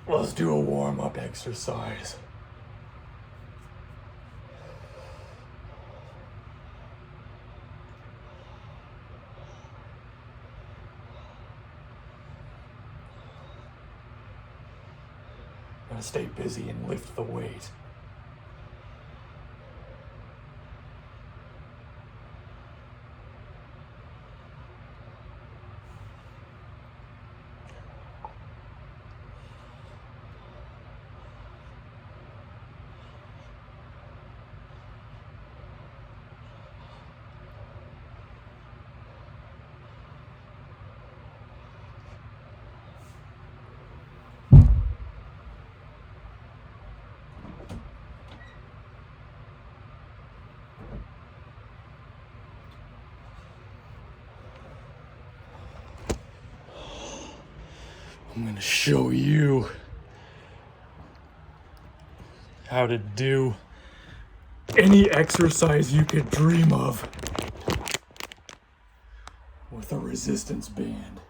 Let's do a warm-up exercise. Gotta stay busy and lift the weight. I'm gonna show you how to do any exercise you could dream of with a resistance band.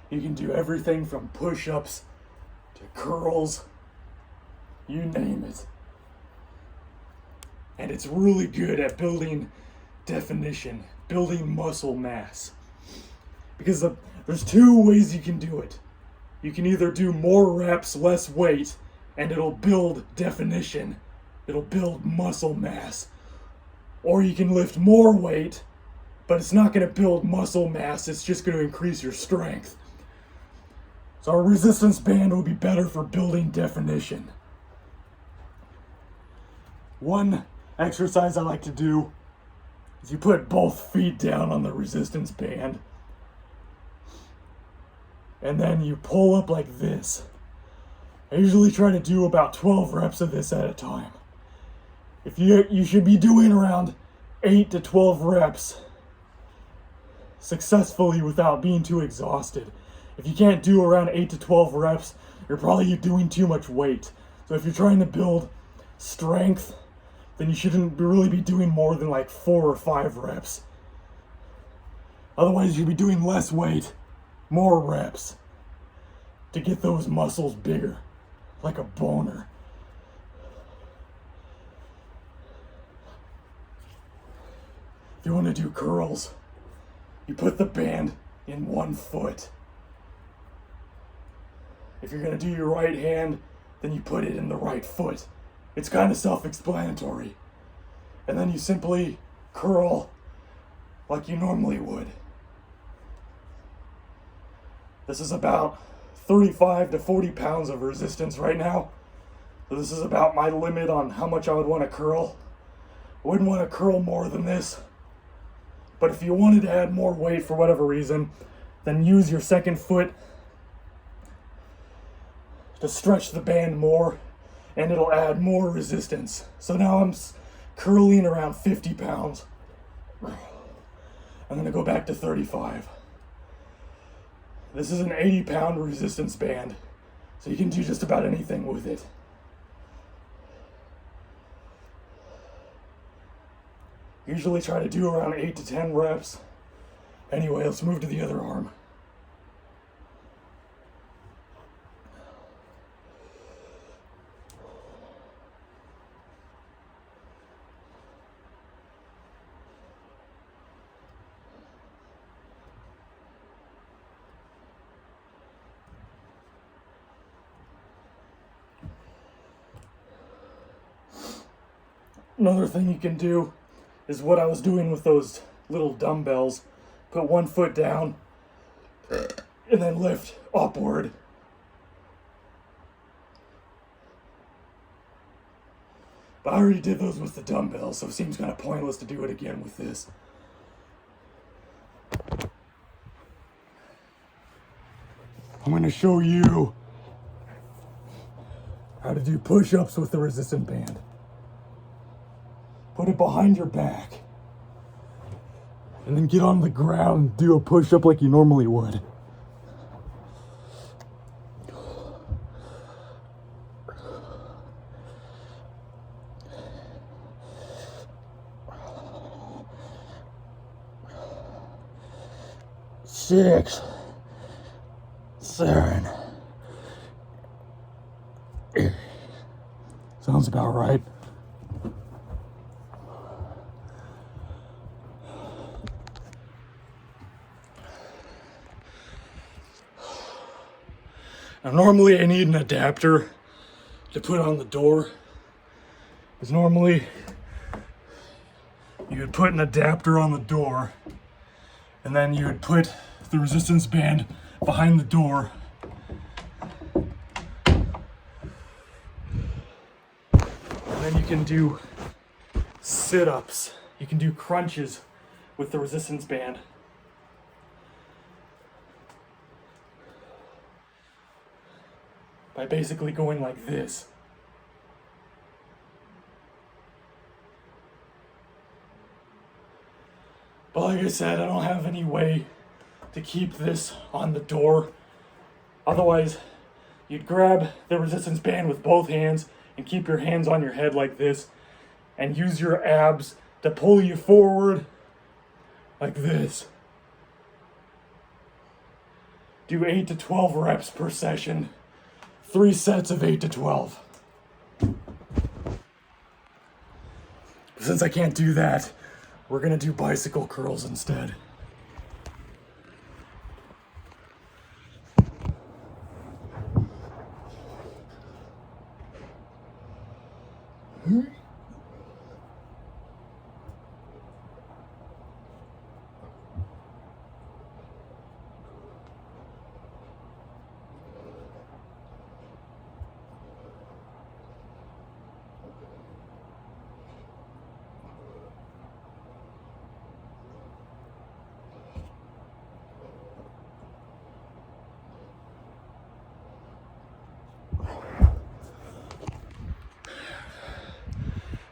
You can do everything from push-ups to curls, you name it. And it's really good at building definition, building muscle mass. Because there's two ways you can do it. You can either do more reps, less weight, and it'll build definition. It'll build muscle mass. Or you can lift more weight, but it's not going to build muscle mass, it's just going to increase your strength. So a resistance band will be better for building definition. One exercise I like to do is you put both feet down on the resistance band, and then you pull up like this. I usually try to do about 12 reps of this at a time. If you should be doing around 8 to 12 reps successfully without being too exhausted. If you can't do around 8 to 12 reps, you're probably doing too much weight. So if you're trying to build strength, then you shouldn't really be doing more than like 4 or 5 reps. Otherwise, you'll be doing less weight, more reps, to get those muscles bigger, like a boner. If you want to do curls, you put the band in one foot. If you're going to do your right hand, then you put it in the right foot. It's kind of self-explanatory. And then you simply curl like you normally would. This is about 35 to 40 pounds of resistance right now. So this is about my limit on how much I would want to curl. I wouldn't want to curl more than this. But if you wanted to add more weight for whatever reason, then use your second foot to stretch the band more, and it'll add more resistance. So now I'm curling around 50 pounds. I'm gonna go back to 35. This is an 80-pound resistance band, so you can do just about anything with it. Usually try to do around 8 to 10 reps. Anyway, let's move to the other arm. Another thing you can do is what I was doing with those little dumbbells. Put one foot down and then lift upward. But I already did those with the dumbbells, so it seems kind of pointless to do it again with this. I'm going to show you how to do push-ups with the resistant band. Put it behind your back. And then get on the ground and do a push-up like you normally would. 6, 7, 8. Sounds about right. Now normally I need an adapter to put on the door, because normally you would put an adapter on the door and then you would put the resistance band behind the door. And then you can do sit-ups, you can do crunches with the resistance band. By basically going like this. But like I said, I don't have any way to keep this on the door. Otherwise, you'd grab the resistance band with both hands and keep your hands on your head like this and use your abs to pull you forward like this. Do 8 to 12 reps per session. 3 sets of 8 to 12. Since I can't do that, we're gonna do bicycle curls instead.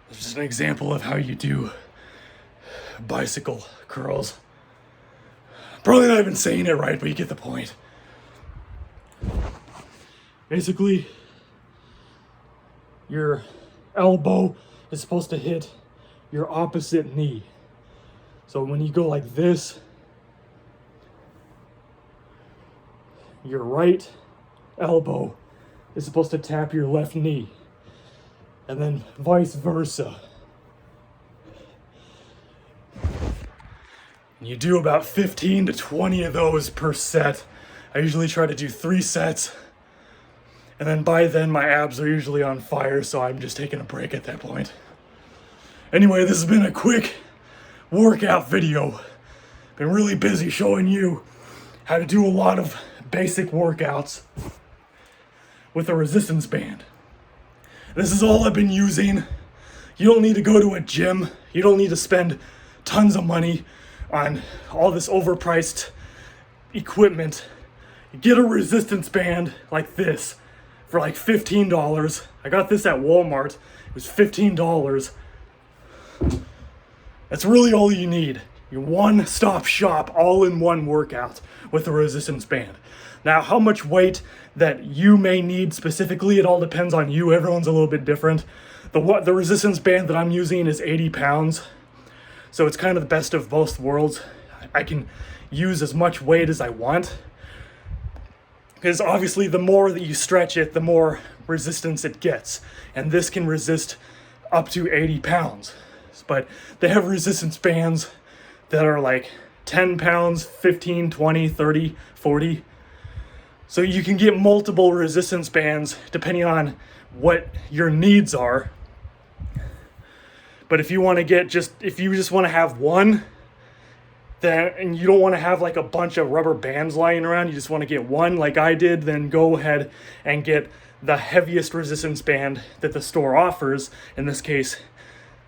Just an example of how you do bicycle curls. Probably not even saying it right, but you get the point. Basically, your elbow is supposed to hit your opposite knee. So when you go like this, your right elbow is supposed to tap your left knee. And then vice versa. You do about 15 to 20 of those per set. I usually try to do 3 sets. And then by then my abs are usually on fire, so I'm just taking a break at that point. Anyway, this has been a quick workout video. Been really busy showing you how to do a lot of basic workouts with a resistance band. This is all I've been using. You don't need to go to a gym. You don't need to spend tons of money on all this overpriced equipment. You get a resistance band like this for like $15. I got this at Walmart. It was $15. That's really all you need. Your one-stop shop, all-in-one workout with a resistance band. Now, how much weight that you may need specifically, it all depends on you. Everyone's a little bit different. The resistance band that I'm using is 80 pounds. So it's kind of the best of both worlds. I can use as much weight as I want. Because obviously the more that you stretch it, the more resistance it gets. And this can resist up to 80 pounds. But they have resistance bands that are like 10 pounds, 15, 20, 30, 40. So you can get multiple resistance bands depending on what your needs are. But if you want to if you just want to have one, then, and you don't want to have like a bunch of rubber bands lying around, you just want to get one like I did, then go ahead and get the heaviest resistance band that the store offers. In this case,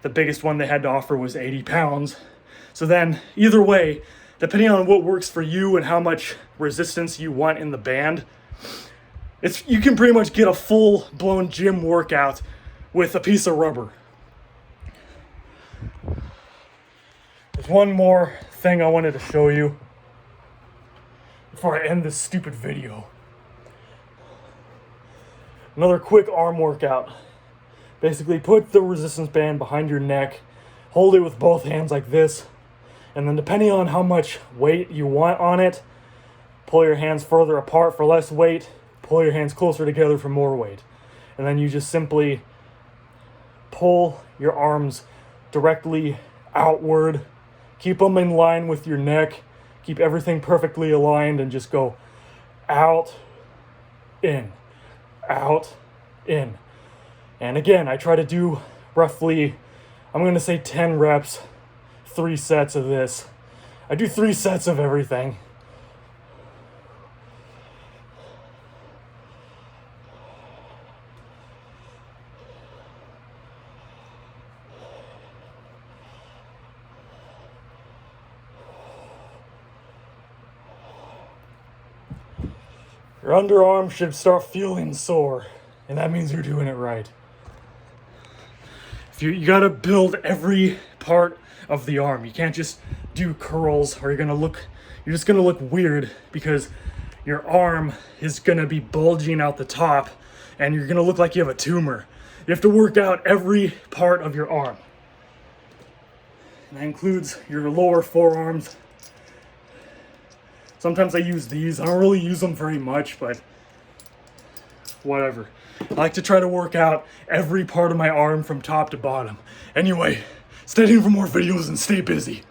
the biggest one they had to offer was 80 pounds. So then either way, depending on what works for you and how much resistance you want in the band, you can pretty much get a full-blown gym workout with a piece of rubber. There's one more thing I wanted to show you before I end this stupid video. Another quick arm workout. Basically, put the resistance band behind your neck, hold it with both hands like this, And then depending on how much weight you want on it, pull your hands further apart for less weight, pull your hands closer together for more weight. And then you just simply pull your arms directly outward, keep them in line with your neck, keep everything perfectly aligned, and just go out, in, out, in. And again, I try to do roughly, I'm going to say 10 reps, 3 sets of this. I do 3 sets of everything. Your underarm should start feeling sore, and that means you're doing it right. If you gotta build every part of the arm. You can't just do curls, or you're just gonna look weird because your arm is gonna be bulging out the top, and you're gonna look like you have a tumor. You have to work out every part of your arm. And that includes your lower forearms. Sometimes I use these. I don't really use them very much, but whatever. I like to try to work out every part of my arm from top to bottom. Anyway, stay tuned for more videos and stay busy.